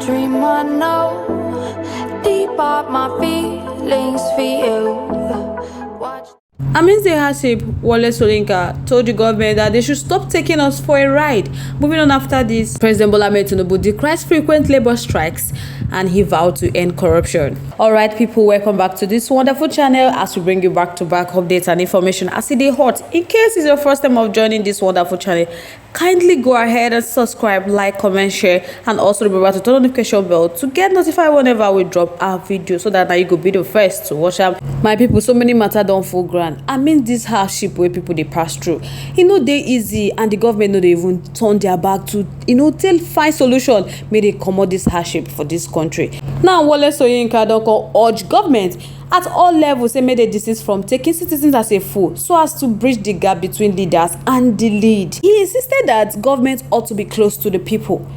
dream I know, deep up my feelings for you. Watch. Amidst the hardship, Wole Soyinka told the government that they should stop taking us for a ride. Moving on after this, President Tinubu decries frequent labor strikes and he vowed to end corruption. Alright people, welcome back to this wonderful channel as we bring you back-to-back updates and information as it is hot. In case it's your first time of joining this wonderful channel, kindly go ahead and subscribe, like, comment, share, and also remember to turn on the notification bell to get notified whenever we drop our video so that now you could be the first to watch them. My people, so many matter don't full ground. I mean this hardship where people they pass through. They easy and the government they even turn their back to tell find solution may they come out this hardship for this country. Now Wole Soyinka don't urge government at all levels say make they desist from taking citizens as a fool so as to bridge the gap between leaders and the lead. He insisted that government ought to be close to the people,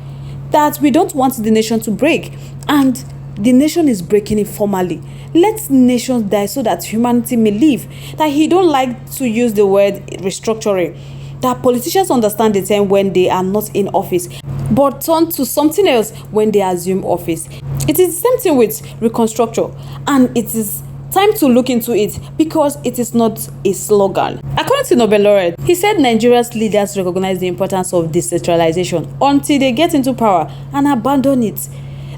that we don't want the nation to break, and the nation is breaking informally. Let nations die so that humanity may live. That he don't like to use the word restructuring. That politicians understand the term when they are not in office, but turn to something else when they assume office. It is the same thing with reconstruction, and it is time to look into it because it is not a slogan. According to Nobel laureate, he said Nigeria's leaders recognize the importance of decentralization until they get into power and abandon it.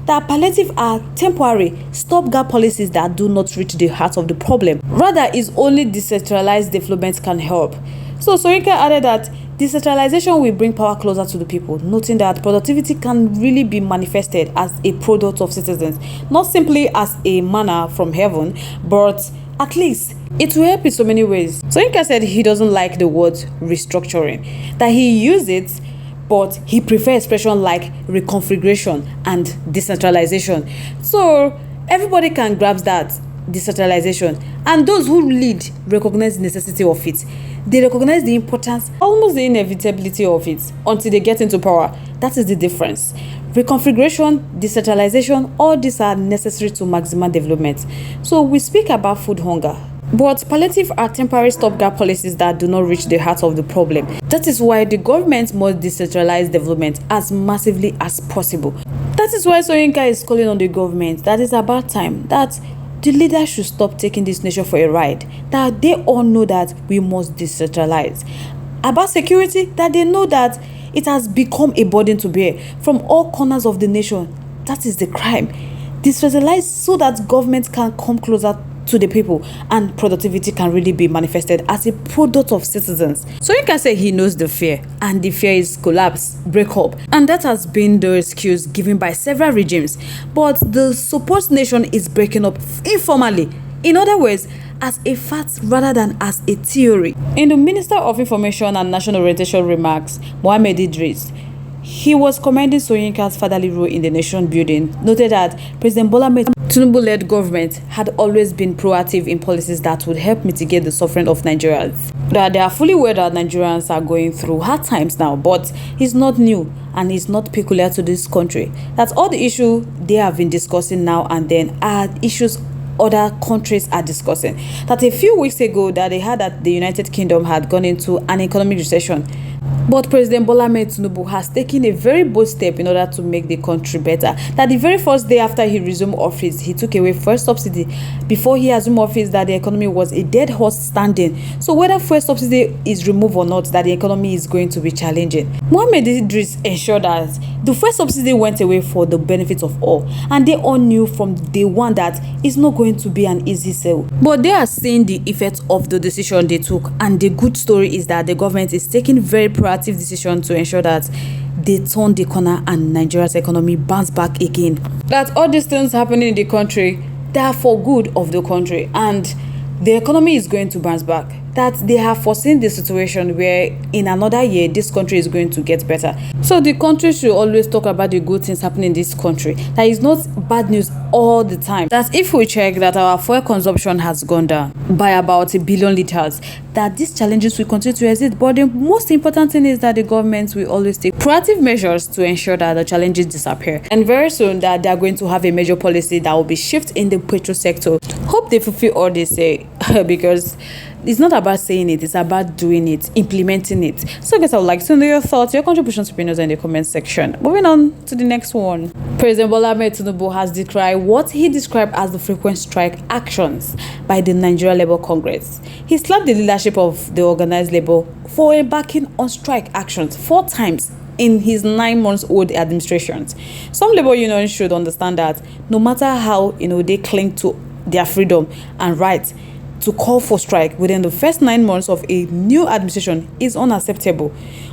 That palliative are temporary, stopgap policies that do not reach the heart of the problem. Rather, is only decentralized development can help. So Soyinka added that decentralization will bring power closer to the people, noting that productivity can really be manifested as a product of citizens, not simply as a manna from heaven, but at least it will help in so many ways. Soyinka said he doesn't like the word restructuring, that he used it, but he prefers expression like reconfiguration and decentralization. So everybody can grasp that decentralization, and those who lead recognize the necessity of it. They recognize the importance, almost the inevitability of it until they get into power. That is the difference. Reconfiguration, decentralization, all these are necessary to maximum development. So we speak about food hunger, but palliative are temporary stopgap policies that do not reach the heart of the problem. That is why the government must decentralize development as massively as possible. That is why Soyinka is calling on the government that it's about time that the leaders should stop taking this nation for a ride, that they all know that we must decentralize. About security, that they know that it has become a burden to bear from all corners of the nation. That is the crime. Decentralize so that government can come closer to the people and productivity can really be manifested as a product of citizens. So you can say he knows the fear, and the fear is collapse, breakup, and that has been the excuse given by several regimes. But the supposed nation is breaking up informally, in other words, as a fact rather than as a theory. In the Minister of Information and National Orientation remarks, Mohammed Idris, he was commending Soyinka's fatherly role in the nation building, noted that President Tinubu-led government had always been proactive in policies that would help mitigate the suffering of Nigerians. That they are fully aware that Nigerians are going through hard times now, but it's not new and it's not peculiar to this country. That's all the issues they have been discussing now and then are issues other countries are discussing. That a few weeks ago that they had that the United Kingdom had gone into an economic recession. But President Tinubu has taken a very bold step in order to make the country better. That the very first day after he resumed office, he took away fuel subsidy. Before he assumed office, that the economy was a dead horse standing. So whether fuel subsidy is removed or not, that the economy is going to be challenging. Mohammed Idris ensured that the fuel subsidy went away for the benefit of all. And they all knew from day one that it's not going to be an easy sale. But they are seeing the effects of the decision they took. And the good story is that the government is taking very proactive decision to ensure that they turn the corner and Nigeria's economy bounce back again. That all these things happening in the country, they are for good of the country and the economy is going to bounce back. That they have foreseen the situation where in another year this country is going to get better. So the country should always talk about the good things happening in this country. That is not bad news all the time. That if we check that our fuel consumption has gone down by about 1 billion liters, that these challenges will continue to exist. But the most important thing is that the government will always take proactive measures to ensure that the challenges disappear. And very soon that they are going to have a major policy that will be shift in the petrol sector. Hope they fulfill all they say because It's not about saying it, it's about doing it, implementing it. So guys, I would like to know your thoughts, your contributions, opinions in the comment section. Moving on to the next one. President Bola Ahmed Tinubu has decried what he described as the frequent strike actions by the Nigeria Labour Congress. He slapped the leadership of the organized labor for embarking on strike actions 4 times in his 9-month-old administrations. Some labor unions should understand that no matter how they cling to their freedom and rights, to call for strike within the first 9 months of a new administration is unacceptable.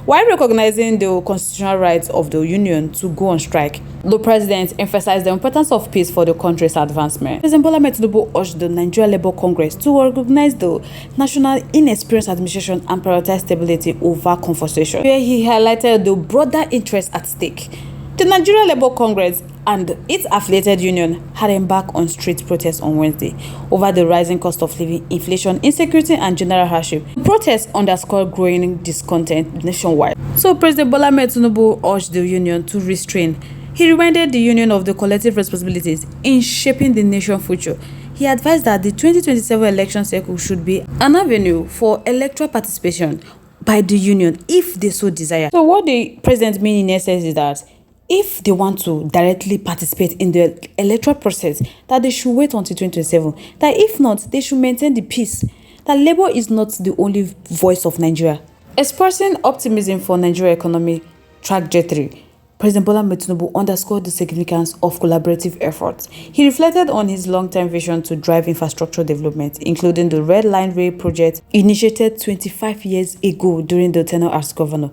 While recognizing the constitutional rights of the union to go on strike, the president emphasized the importance of peace for the country's advancement. President Bola Ahmed Tinubu urged the Nigeria Labour Congress to recognize the national inexperienced administration and prioritize stability over confrontation, where he highlighted the broader interests at stake. The Nigeria Labour Congress and its affiliated union had embarked on street protests on Wednesday over the rising cost of living, inflation, insecurity, and general hardship. The protests underscored growing discontent nationwide. So President Bola Ahmed Tinubu urged the union to restrain. He reminded the union of the collective responsibilities in shaping the nation's future. He advised that the 2027 election cycle should be an avenue for electoral participation by the union if they so desire. So what the president means in essence is that if they want to directly participate in the electoral process, that they should wait until 2027. That if not, they should maintain the peace. That Labour is not the only voice of Nigeria. Expressing optimism for Nigeria economic trajectory, President Bola Ahmed Tinubu underscored the significance of collaborative efforts. He reflected on his long-term vision to drive infrastructure development, including the Red Line Rail project initiated 25 years ago during the tenure as governor.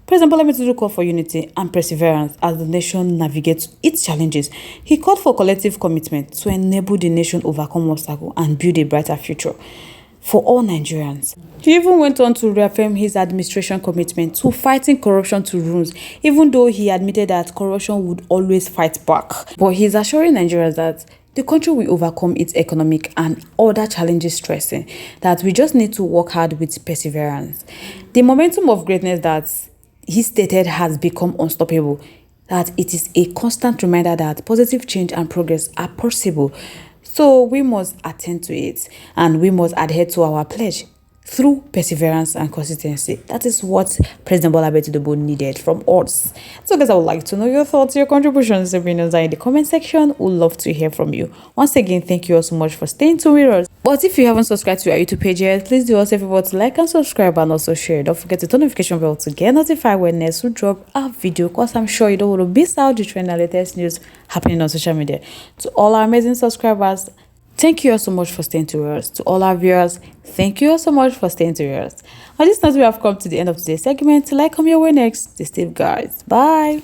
President Bola Ahmed Tinubu called for unity and perseverance as the nation navigates its challenges. He called for collective commitment to enable the nation overcome obstacles and build a brighter future for all Nigerians. He even went on to reaffirm his administration commitment to fighting corruption to rules, even though he admitted that corruption would always fight back. But he's assuring Nigerians that the country will overcome its economic and other challenges, stressing that we just need to work hard with perseverance. The momentum of greatness that he stated has become unstoppable, that it is a constant reminder that positive change and progress are possible. So we must attend to it and we must adhere to our pledge through perseverance and consistency. That is what President Bola Ahmed Tinubu needed from us. So guys, I would like to know your thoughts, your contributions, opinions in the comment section. We'd love to hear from you. Once again, thank you all so much for staying tuned with us. But if you haven't subscribed to our YouTube page yet, please do us a favor to like and subscribe and also share. Don't forget to turn the notification bell to get notified when next we drop a video, because I'm sure you don't want to miss out the trend and latest news happening on social media. To all our amazing subscribers, thank you all so much for staying to us. To all our viewers, thank you all so much for staying to us. On this note, we have come to the end of today's segment. Till I come your way next, stay safe, guys. Bye.